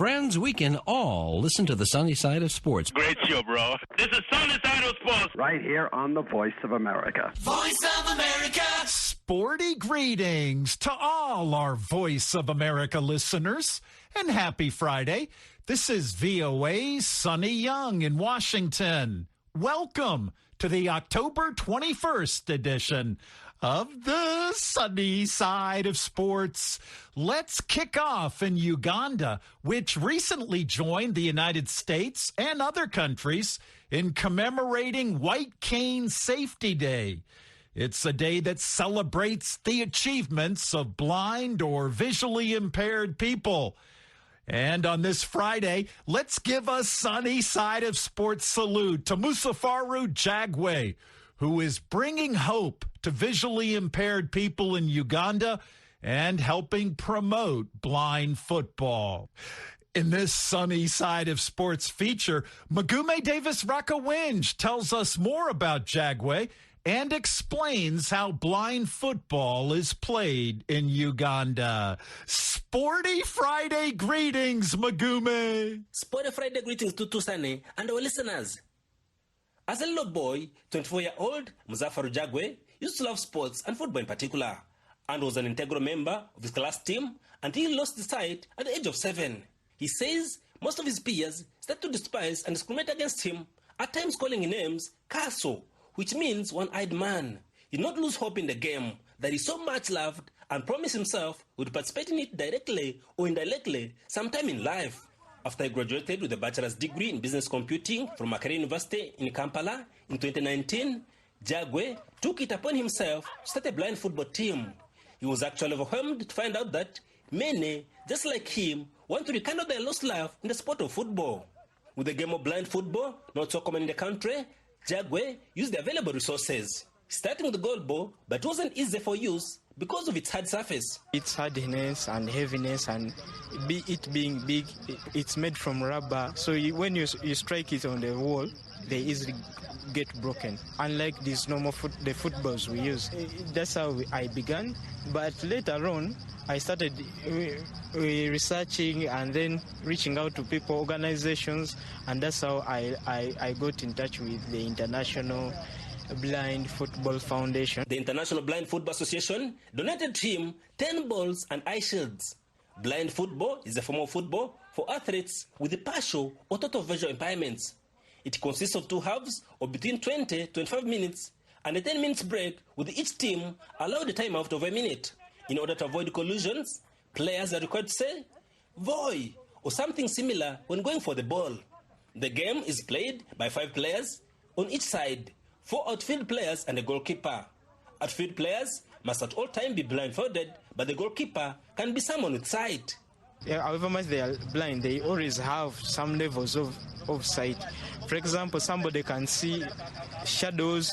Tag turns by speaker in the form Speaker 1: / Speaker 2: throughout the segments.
Speaker 1: Friends, we can all listen to the Sonny Side of Sports.
Speaker 2: Great show, bro. This is Sonny Side of Sports.
Speaker 3: Right here on the Voice of America.
Speaker 4: Voice of America.
Speaker 5: Sporty greetings to all our Voice of America listeners, and happy Friday. This is VOA's Sonny Young in Washington. Welcome to the October 21st edition of the Sonny Side of Sports. Let's kick off in Uganda, which recently joined the United States and other countries in commemorating White Cane Safety Day. It's a day that celebrates the achievements of blind or visually impaired people. And on this Friday, let's give a Sonny Side of Sports salute to Musafaru Jagwe, who is bringing hope to visually impaired people in Uganda and helping promote blind football. In this Sonny Side of Sports feature, Magume Davis Rakawinj tells us more about Jagwe and explains how blind football is played in Uganda. Sporty Friday greetings, Magume.
Speaker 6: Sporty Friday greetings to Sonny and our listeners. As a little boy, 24-year-old Muzafaru Jagwe used to love sports and football in particular, and was an integral member of his class team until he lost his sight at the age of 7. He says most of his peers started to despise and discriminate against him, at times calling him names Kaso, which means one-eyed man. He did not lose hope in the game that he so much loved and promised himself would participate in it directly or indirectly sometime in life. After he graduated with a bachelor's degree in business computing from Makerere University in Kampala in 2019, Jagwe took it upon himself to start a blind football team. He was actually overwhelmed to find out that many, just like him, want to rekindle their lost life in the sport of football. With the game of blind football not so common in the country, Jagwe used the available resources, starting with the goalball, but it wasn't easy for use because of its hard surface.
Speaker 7: Its hardness and heaviness, and it being big, it's made from rubber. So when you strike it on the wall, they easily get broken. Unlike these normal the footballs we use. That's how I began. But later on, I started researching and then reaching out to people, organizations, and that's how I got in touch with the International Blind Football Foundation.
Speaker 6: The International Blind Football Association donated to him 10 balls and eye shields. Blind football is a form of football for athletes with partial or total visual impairments. It consists of 2 halves of between 20 to 25 minutes and a 10 minutes break, with each team allowed a time out of a minute. In order to avoid collisions, players are required to say "Voy" or something similar when going for the ball. The game is played by 5 players on each side, 4 outfield players and a goalkeeper. Outfield players must at all times be blindfolded, but the goalkeeper can be someone with sight.
Speaker 7: Yeah, however much they are blind, they always have some levels of sight. For example, somebody can see shadows,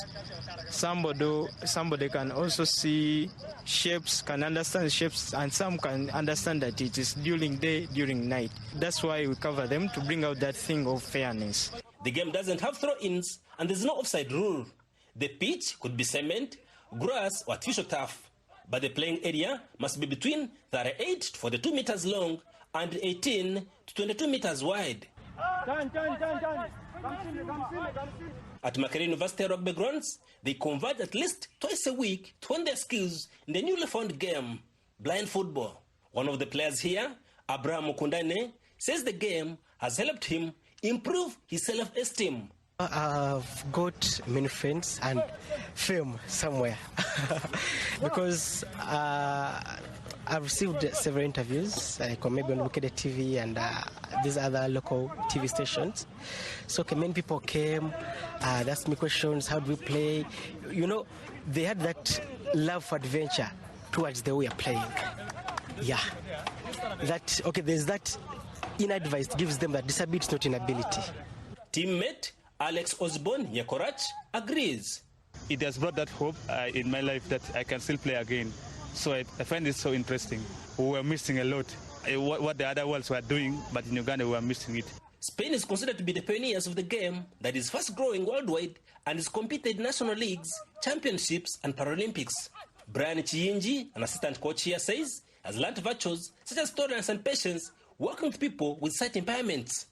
Speaker 7: somebody can also see shapes, can understand shapes, and some can understand that it is during day, during night. That's why we cover them, to bring out that thing of fairness.
Speaker 6: The game doesn't have throw-ins, and there's no offside rule. The pitch could be cement, grass, or artificial turf, but the playing area must be between 38 to 42 meters long and 18 to 22 meters wide. At Makerere University rugby grounds, they converge at least twice a week to hone their skills in the newly found game, blind football. One of the players here, Abraham Mukundane, says the game has helped him improve his self-esteem.
Speaker 8: I've got many friends and fame somewhere because I've received several interviews, like maybe on Wicked TV and these other local TV stations. So many people came, they asked me questions, how do we play? You know, they had that love for adventure towards the way we are playing. Yeah. There's that inner advice gives them that disability is not inability.
Speaker 6: Teammate Alex Osborne Nyekorach agrees.
Speaker 9: It has brought that hope in my life that I can still play again. So I find it so interesting. We were missing a lot. What the other worlds were doing, but in Uganda we were missing it.
Speaker 6: Spain is considered to be the pioneers of the game that is fast growing worldwide and is competed in national leagues, championships and Paralympics. Brian Chiyinji, an assistant coach here, says has learned virtues such as tolerance and patience working with people with sight impairments.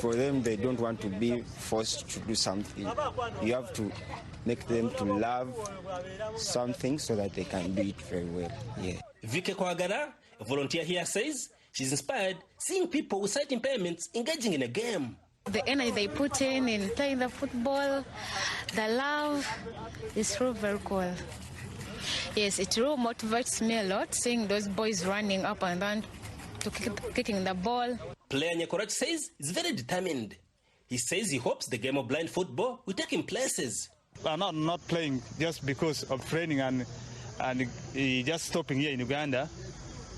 Speaker 4: For them, they don't want to be forced to do something. You have to make them to love something so that they can do it very well. Yeah.
Speaker 6: Vike Kwagara, a volunteer here, says she's inspired seeing people with sight impairments engaging in a game.
Speaker 10: The energy they put in playing the football, the love, is really very cool. Yes, it really motivates me a lot, seeing those boys running up and down to kicking the ball.
Speaker 6: Player Nyekorach says he's very determined. He says he hopes the game of blind football will take him places.
Speaker 9: I'm not playing just because of training and just stopping here in Uganda.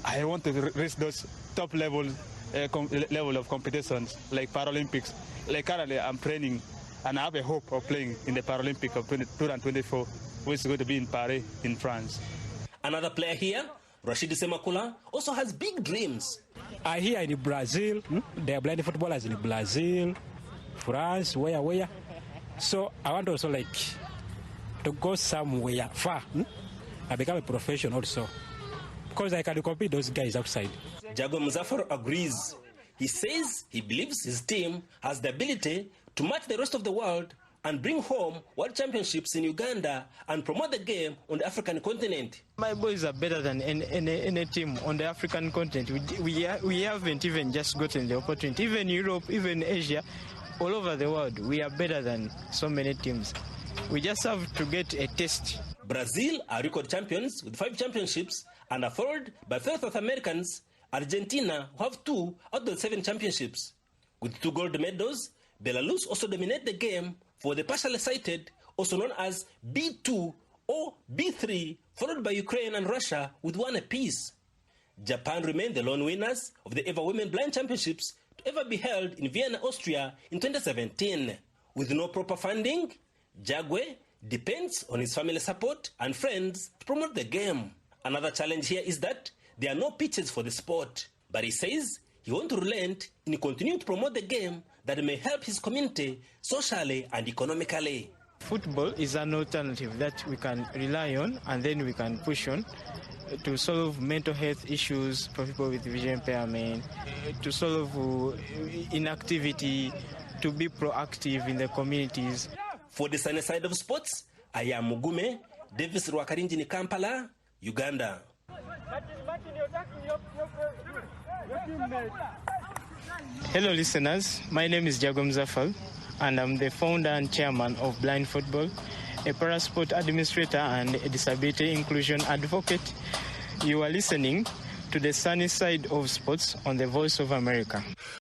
Speaker 9: I want to reach those top level of competitions like Paralympics. Like currently I'm training and I have a hope of playing in the Paralympic of 2024, which is going to be in Paris in France.
Speaker 6: Another player here, Rashidi Semakula, also has big dreams.
Speaker 11: Here in Brazil, there are blind footballers in Brazil, France, where. So I want also to go somewhere far. I become a professional also, because I can compete those guys outside.
Speaker 6: Jago Muzafar agrees. He says he believes his team has the ability to match the rest of the world and bring home world championships in Uganda and promote the game on the African continent.
Speaker 7: My boys are better than any team on the African continent. We haven't even just gotten the opportunity. Even Europe, even Asia, all over the world, we are better than so many teams. We just have to get a taste.
Speaker 6: Brazil are record champions with 5 championships and are followed by fellow South Americans, Argentina, who have 2 out of the 7 championships. With 2 gold medals, Belarus also dominate the game for the partially sighted, also known as B2 or B3, followed by Ukraine and Russia with 1 apiece. Japan remain the lone winners of the ever Women Blind Championships to ever be held in Vienna, Austria in 2017. With no proper funding, Jagwe depends on his family support and friends to promote the game. Another challenge here is that there are no pitches for the sport, but he says he won't relent in continuing to promote the game that may help his community socially and economically.
Speaker 7: Football is an alternative that we can rely on and then we can push on to solve mental health issues for people with vision impairment, to solve inactivity, to be proactive in the communities.
Speaker 6: For the Sonny Side of Sports, I am Mugume Davis Rwakarinjini, Kampala, Uganda.
Speaker 7: Hello listeners, my name is Jago Muzafar and I'm the founder and chairman of Blind Football, a parasport administrator and a disability inclusion advocate. You are listening to the Sonny Side of Sports on the Voice of America.